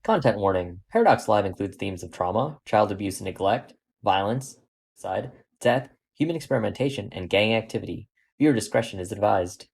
Content warning. Paradox Live includes themes of trauma, child abuse and neglect, violence, suicide, death, human experimentation, and gang activity. Viewer discretion is advised.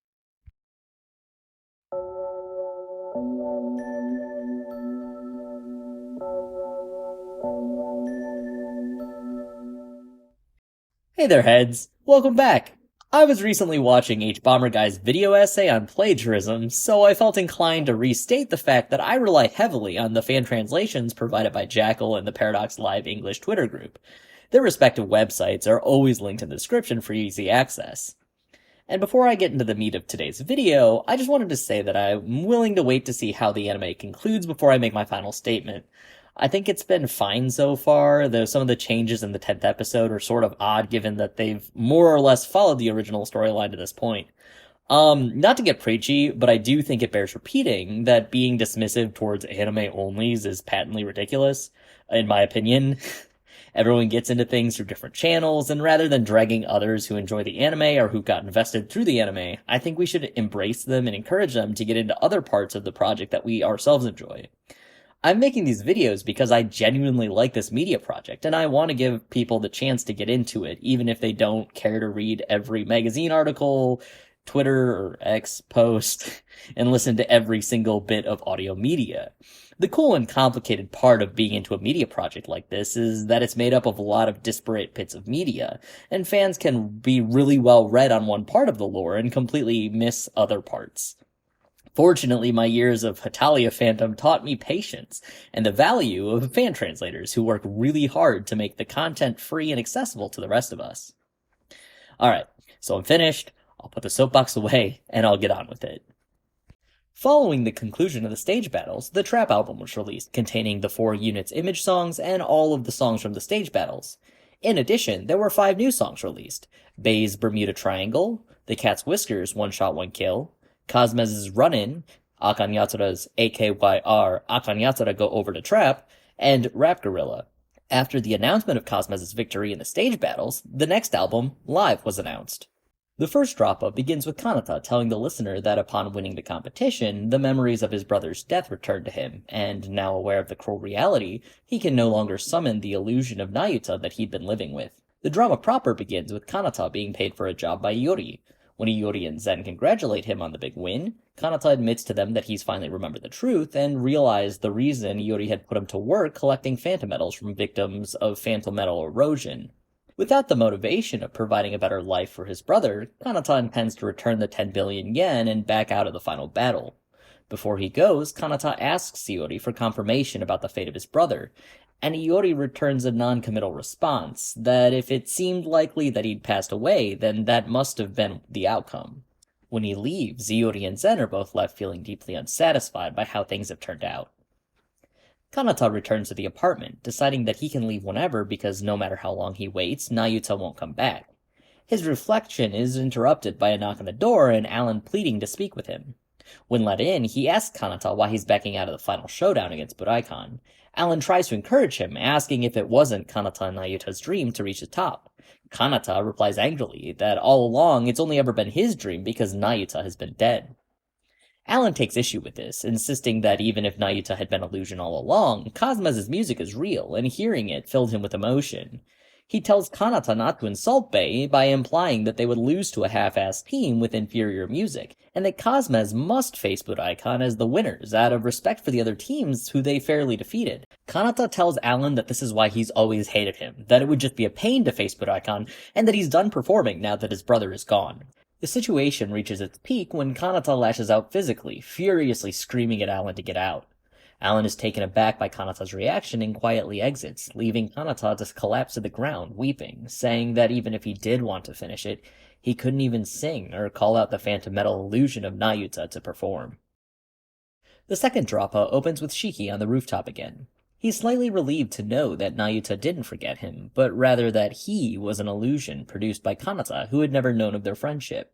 Hey there, heads! Welcome back! I was recently watching Bomber Guy's video essay on plagiarism, so I felt inclined to restate the fact that I rely heavily on the fan translations provided by Jackal and the Paradox Live English Twitter group. Their respective websites are always linked in the description for easy access. And before I get into the meat of today's video, I just wanted to say that I'm willing to wait to see how the anime concludes before I make my final statement. I think it's been fine so far, though some of the changes in the 10th episode are sort of odd given that they've more or less followed the original storyline to this point. Not to get preachy, but I do think it bears repeating that being dismissive towards anime onlys is patently ridiculous, in my opinion. Everyone gets into things through different channels, and rather than dragging others who enjoy the anime or who got invested through the anime, I think we should embrace them and encourage them to get into other parts of the project that we ourselves enjoy. I'm making these videos because I genuinely like this media project, and I want to give people the chance to get into it, even if they don't care to read every magazine article, Twitter or X post, and listen to every single bit of audio media. The cool and complicated part of being into a media project like this is that it's made up of a lot of disparate bits of media, and fans can be really well read on one part of the lore and completely miss other parts. Fortunately, my years of Hetalia fandom taught me patience and the value of fan translators who work really hard to make the content free and accessible to the rest of us. Alright, so I'm finished, I'll put the soapbox away, and I'll get on with it. Following the conclusion of the stage battles, the Trap album was released, containing the 4 units image songs and all of the songs from the stage battles. In addition, there were 5 new songs released: Bay's Bermuda Triangle, The Cat's Whiskers One Shot One Kill, Cosmez's Run-In, Akanyatsura's AKYR Akanyatsura Go Over to Trap, and Rap Gorilla. After the announcement of Cosmez's victory in the stage battles, the next album, Live, was announced. The first drop-up begins with Kanata telling the listener that upon winning the competition, the memories of his brother's death returned to him, and now aware of the cruel reality, he can no longer summon the illusion of Nayuta that he'd been living with. The drama proper begins with Kanata being paid for a job by Iori. When Iori and Zen congratulate him on the big win, Kanata admits to them that he's finally remembered the truth and realized the reason Iori had put him to work collecting phantom metals from victims of phantom metal erosion. Without the motivation of providing a better life for his brother, Kanata intends to return the 10 billion yen and back out of the final battle. Before he goes, Kanata asks Iori for confirmation about the fate of his brother, and Iori returns a non-committal response that if it seemed likely that he'd passed away, then that must have been the outcome. When he leaves, Iori and Zen are both left feeling deeply unsatisfied by how things have turned out. Kanata returns to the apartment, deciding that he can leave whenever because no matter how long he waits, Nayuta won't come back. His reflection is interrupted by a knock on the door and Alan pleading to speak with him. When let in, he asks Kanata why he's backing out of the final showdown against Budokan. Alan tries to encourage him, asking if it wasn't Kanata and Nayuta's dream to reach the top. Kanata replies angrily that all along it's only ever been his dream because Nayuta has been dead. Alan takes issue with this, insisting that even if Nayuta had been illusion all along, Cosmez's music is real, and hearing it filled him with emotion. He tells Kanata not to insult Bei by implying that they would lose to a half-assed team with inferior music, and that Cosmez must face Budokan as the winners out of respect for the other teams who they fairly defeated. Kanata tells Alan that this is why he's always hated him, that it would just be a pain to face Budokan, and that he's done performing now that his brother is gone. The situation reaches its peak when Kanata lashes out physically, furiously screaming at Alan to get out. Alan is taken aback by Kanata's reaction and quietly exits, leaving Kanata to collapse to the ground, weeping, saying that even if he did want to finish it, he couldn't even sing or call out the phantom metal illusion of Nayuta to perform. The second droppa opens with Shiki on the rooftop again. He's slightly relieved to know that Nayuta didn't forget him, but rather that he was an illusion produced by Kanata who had never known of their friendship.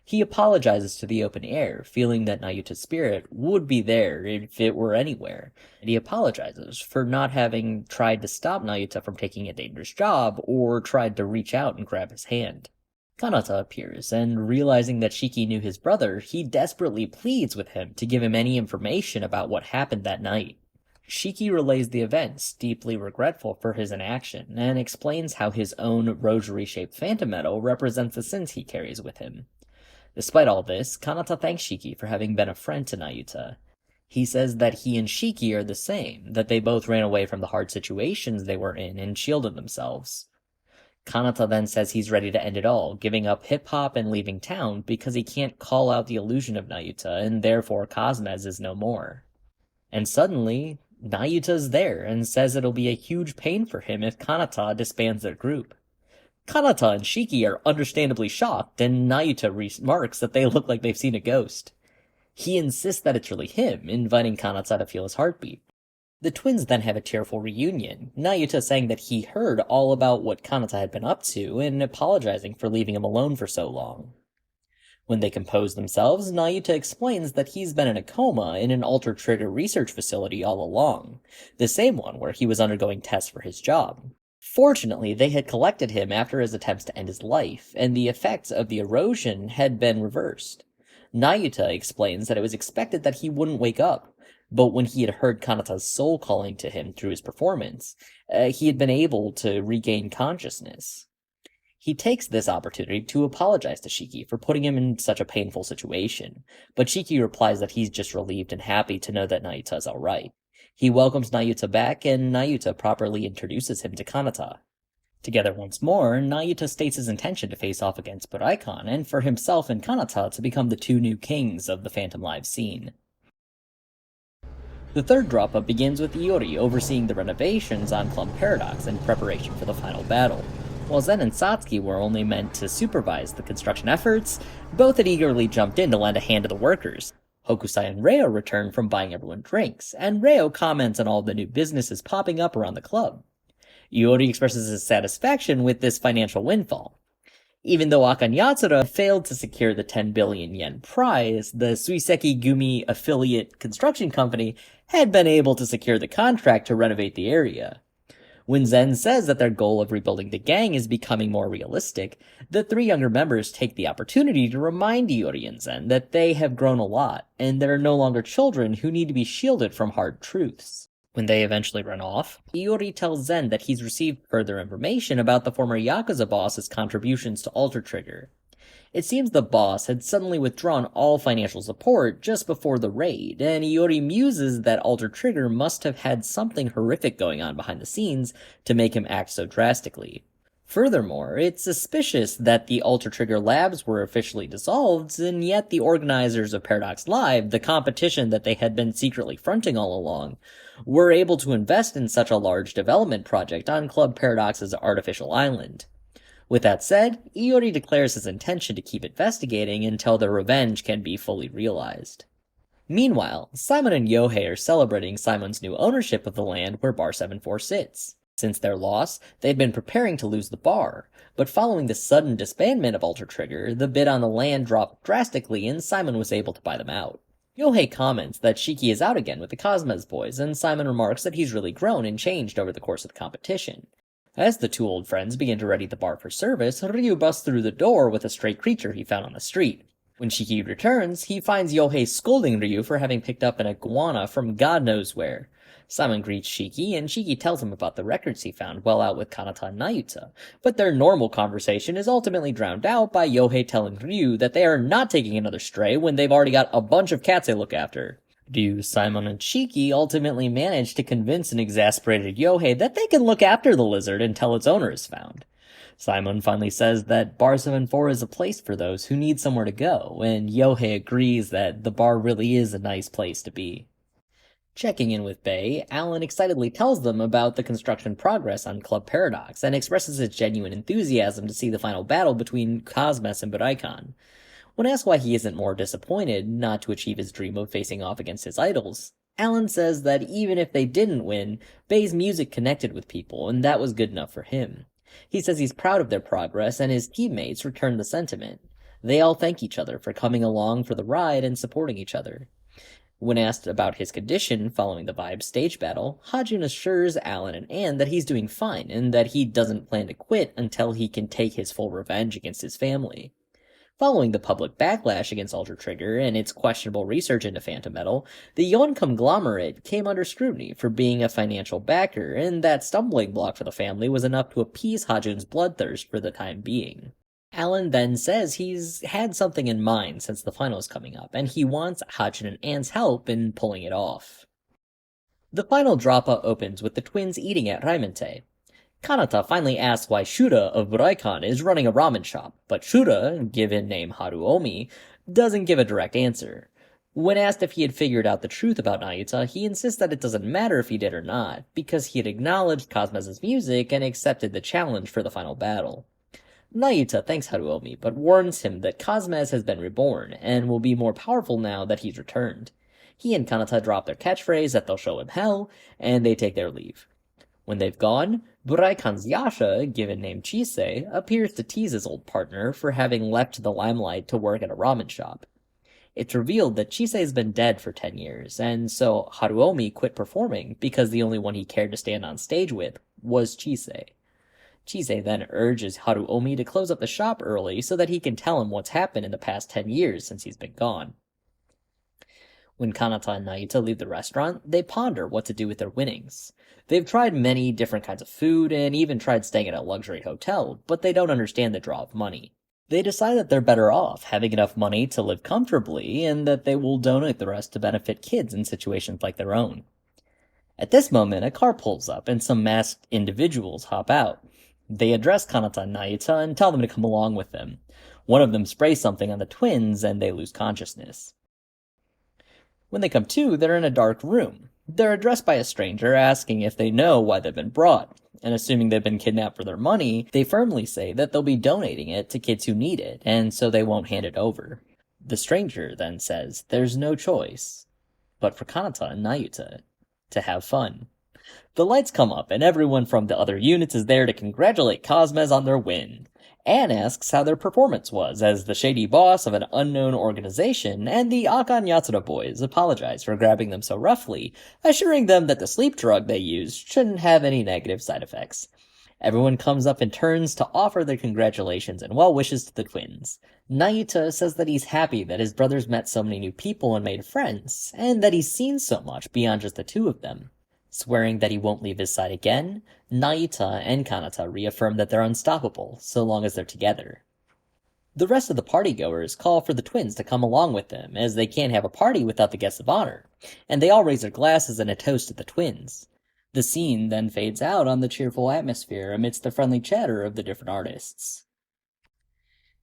He apologizes to the open air, feeling that Nayuta's spirit would be there if it were anywhere, and he apologizes for not having tried to stop Nayuta from taking a dangerous job or tried to reach out and grab his hand. Kanata appears, and realizing that Shiki knew his brother, he desperately pleads with him to give him any information about what happened that night. Shiki relays the events, deeply regretful for his inaction, and explains how his own rosary-shaped phantom medal represents the sins he carries with him. Despite all this, Kanata thanks Shiki for having been a friend to Nayuta. He says that he and Shiki are the same, that they both ran away from the hard situations they were in and shielded themselves. Kanata then says he's ready to end it all, giving up hip-hop and leaving town because he can't call out the illusion of Nayuta, and therefore Cosmez is no more. And suddenly, Nayuta's there and says it'll be a huge pain for him if Kanata disbands their group. Kanata and Shiki are understandably shocked, and Nayuta remarks that they look like they've seen a ghost. He insists that it's really him, inviting Kanata to feel his heartbeat. The twins then have a tearful reunion, Nayuta saying that he heard all about what Kanata had been up to and apologizing for leaving him alone for so long. When they compose themselves, Nayuta explains that he's been in a coma in an Alter Trigger research facility all along, the same one where he was undergoing tests for his job. Fortunately, they had collected him after his attempts to end his life, and the effects of the erosion had been reversed. Nayuta explains that it was expected that he wouldn't wake up, but when he had heard Kanata's soul calling to him through his performance, he had been able to regain consciousness. He takes this opportunity to apologize to Shiki for putting him in such a painful situation, but Shiki replies that he's just relieved and happy to know that Nayuta is alright. He welcomes Nayuta back, and Nayuta properly introduces him to Kanata. Together once more, Nayuta states his intention to face off against Buraikon, and for himself and Kanata to become the two new kings of the Phantom Live scene. The third drop-up begins with Iori overseeing the renovations on Club Paradox in preparation for the final battle. While Zen and Satsuki were only meant to supervise the construction efforts, both had eagerly jumped in to lend a hand to the workers. Hokusai and Reo return from buying everyone drinks, and Reo comments on all the new businesses popping up around the club. Iori expresses his satisfaction with this financial windfall. Even though Akan Yatsura failed to secure the 10 billion yen prize, the Suiseki Gumi affiliate construction company had been able to secure the contract to renovate the area. When Zen says that their goal of rebuilding the gang is becoming more realistic, the three younger members take the opportunity to remind Iori and Zen that they have grown a lot, and they are no longer children who need to be shielded from hard truths. When they eventually run off, Iori tells Zen that he's received further information about the former Yakuza boss's contributions to Alter Trigger. It seems the boss had suddenly withdrawn all financial support just before the raid, and Iori muses that Alter Trigger must have had something horrific going on behind the scenes to make him act so drastically. Furthermore, it's suspicious that the Alter Trigger labs were officially dissolved, and yet the organizers of Paradox Live, the competition that they had been secretly fronting all along, were able to invest in such a large development project on Club Paradox's artificial island. With that said, Iori declares his intention to keep investigating until their revenge can be fully realized. Meanwhile, Simon and Yohei are celebrating Simon's new ownership of the land where Bar 74 sits. Since their loss, they'd been preparing to lose the bar, but following the sudden disbandment of Alter Trigger, the bid on the land dropped drastically and Simon was able to buy them out. Yohei comments that Shiki is out again with the Cosmez boys, and Simon remarks that he's really grown and changed over the course of the competition. As the two old friends begin to ready the bar for service, Ryu busts through the door with a stray creature he found on the street. When Shiki returns, he finds Yohei scolding Ryu for having picked up an iguana from God knows where. Simon greets Shiki, and Shiki tells him about the records he found while out with Kanata and Nayuta, but their normal conversation is ultimately drowned out by Yohei telling Ryu that they are not taking another stray when they've already got a bunch of cats they look after. Ryu, Simon, and Shiki ultimately manage to convince an exasperated Yohei that they can look after the lizard until its owner is found. Simon finally says that Bar 74 is a place for those who need somewhere to go, and Yohei agrees that the bar really is a nice place to be. Checking in with Bay, Alan excitedly tells them about the construction progress on Club Paradox, and expresses his genuine enthusiasm to see the final battle between Cosmez and Buraikon. When asked why he isn't more disappointed not to achieve his dream of facing off against his idols, Alan says that even if they didn't win, Bay's music connected with people, and that was good enough for him. He says he's proud of their progress, and his teammates return the sentiment. They all thank each other for coming along for the ride and supporting each other. When asked about his condition following the Vibe stage battle, Hajun assures Alan and Anne that he's doing fine, and that he doesn't plan to quit until he can take his full revenge against his family. Following the public backlash against Ultra Trigger and its questionable research into phantom metal, the Yon conglomerate came under scrutiny for being a financial backer, and that stumbling block for the family was enough to appease Ha-jun's bloodthirst for the time being. Alan then says he's had something in mind since the final is coming up, and he wants Ha-jun and Anne's help in pulling it off. The final drop-out opens with the twins eating at Raimante. Kanata finally asks why Shura of Buraikan is running a ramen shop, but Shura, given name Haruomi, doesn't give a direct answer. When asked if he had figured out the truth about Nayuta, he insists that it doesn't matter if he did or not, because he had acknowledged Cosmos' music and accepted the challenge for the final battle. Nayuta thanks Haruomi, but warns him that Cosmos has been reborn, and will be more powerful now that he's returned. He and Kanata drop their catchphrase that they'll show him hell, and they take their leave. When they've gone, Buraikan's Yasha, given name Chisei, appears to tease his old partner for having left the limelight to work at a ramen shop. It's revealed that Chisei has been dead for 10 years, and so Haruomi quit performing because the only one he cared to stand on stage with was Chisei. Chisei then urges Haruomi to close up the shop early so that he can tell him what's happened in the past 10 years since he's been gone. When Kanata and Nayuta leave the restaurant, they ponder what to do with their winnings. They've tried many different kinds of food and even tried staying at a luxury hotel, but they don't understand the draw of money. They decide that they're better off having enough money to live comfortably and that they will donate the rest to benefit kids in situations like their own. At this moment, a car pulls up and some masked individuals hop out. They address Kanata and Nayuta and tell them to come along with them. One of them sprays something on the twins and they lose consciousness. When they come to, they're in a dark room. They're addressed by a stranger asking if they know why they've been brought, and assuming they've been kidnapped for their money, they firmly say that they'll be donating it to kids who need it, and so they won't hand it over. The stranger then says there's no choice but for Kanata and Nayuta to have fun. The lights come up, and everyone from the other units is there to congratulate Cosmos on their win. Anne asks how their performance was as the shady boss of an unknown organization, and the Akan Yatsura boys apologize for grabbing them so roughly, assuring them that the sleep drug they used shouldn't have any negative side effects. Everyone comes up in turns to offer their congratulations and well wishes to the twins. Nayuta says that he's happy that his brothers met so many new people and made friends, and that he's seen so much beyond just the two of them. Swearing that he won't leave his side again, Nayuta and Kanata reaffirm that they're unstoppable so long as they're together. The rest of the partygoers call for the twins to come along with them, as they can't have a party without the guests of honor, and they all raise their glasses in a toast to the twins. The scene then fades out on the cheerful atmosphere amidst the friendly chatter of the different artists.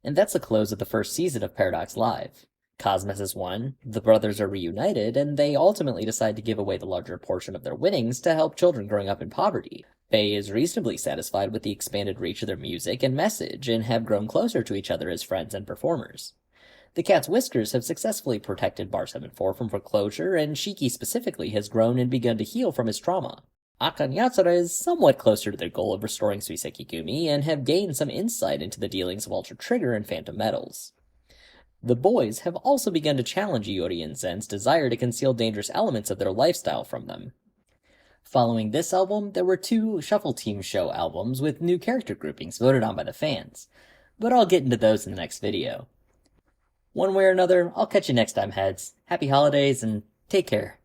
And that's the close of the first season of Paradox Live. Cosmos has won, the brothers are reunited, and they ultimately decide to give away the larger portion of their winnings to help children growing up in poverty. Faye is reasonably satisfied with the expanded reach of their music and message, and have grown closer to each other as friends and performers. The Cat's whiskers have successfully protected Bar 74 from foreclosure, and Shiki specifically has grown and begun to heal from his trauma. Akan Yatsura is somewhat closer to their goal of restoring Suiseki Gumi, and have gained some insight into the dealings of Ultra Trigger and Phantom Metals. The boys have also begun to challenge Iori and Zen's desire to conceal dangerous elements of their lifestyle from them. Following this album, there were 2 Shuffle Team show albums with new character groupings voted on by the fans, but I'll get into those in the next video. One way or another, I'll catch you next time, heads. Happy holidays, and take care.